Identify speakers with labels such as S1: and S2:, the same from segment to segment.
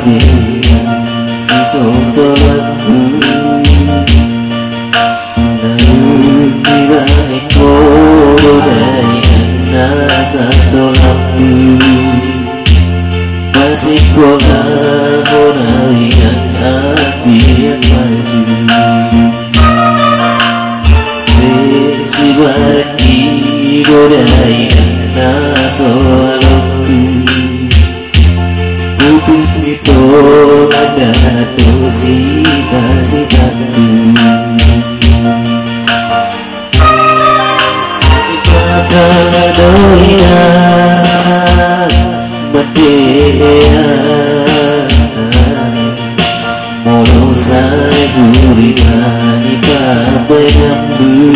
S1: si sosolatku lebih baik modai nasa tolakku masih boga horai dan hati yang maju si baraki bodai dan nasa tolakku putus ditolak dan sita-sitaku kata doinan badean mono sai guribani kabayambu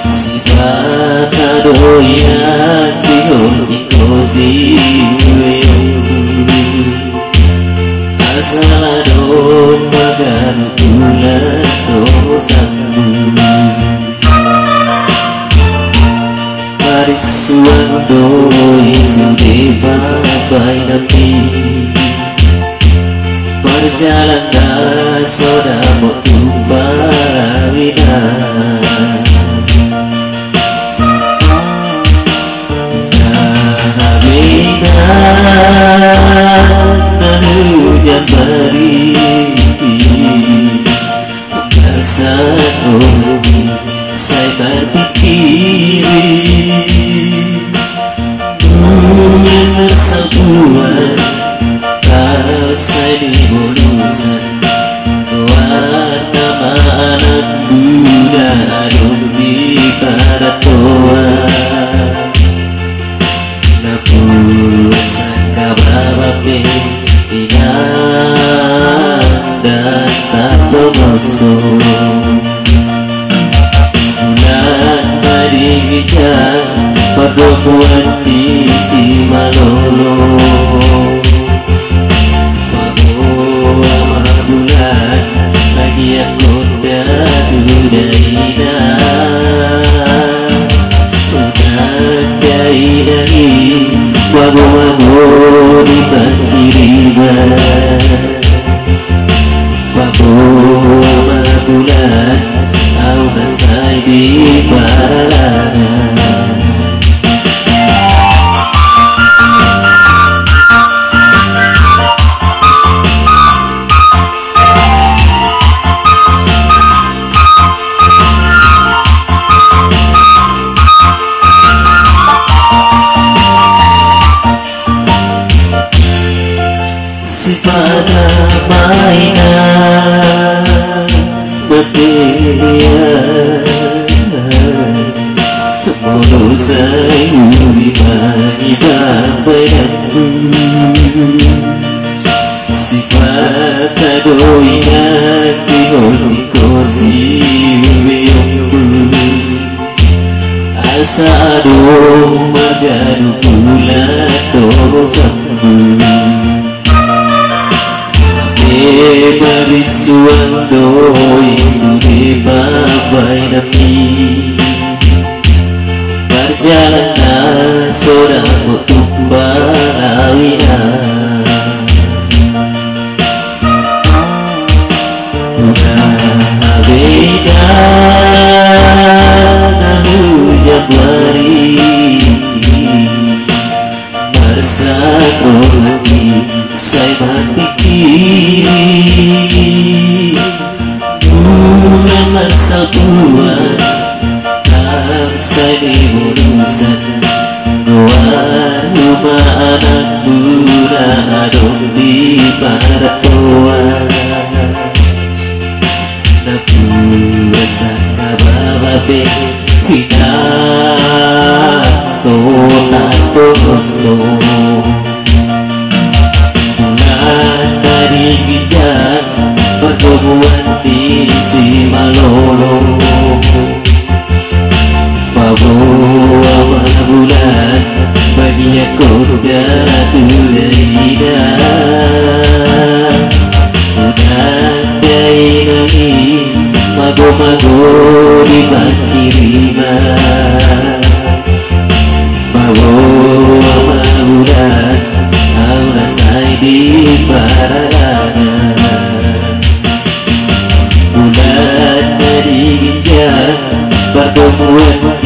S1: si kata doinan bihon ikozi asal dong magan ulat dosamu maris suang doi sudeva bainapi perjalanan soda motu parawina hujan beri perasaan hobi saya berpikir bulan bersabuan kau saya di bonusan warna anak muda di para toa sangka babape ingat dan tak termasuk bulan badijang perempuan di si malolo bawa bulan bagi aku daina dari wabu-wabu di pangkiriman wabu-wabu bulan au nasai di paralana si pada mainan berpilihan mono sayu di mani babayambu si pada doinan bihon ikosi wiyombu asa adong maganu pulat tosambu marisuang doi sudah babai napi perjalanan seorang untuk barawina Tuhan beda nahu yang lari bersakrogi saya berpikir bulan masa buat dalam saya bonusan doa rumah anak muda adong di para toa naku rasa kabababe tidak so tanto so dari bijak pertemuan di si malolo bawa bulan bagi aku datu daida udah daida ini mago-mago di pangkiriman bawa bulan au rasai di paralangan. Bulan dari ginjal pertemuan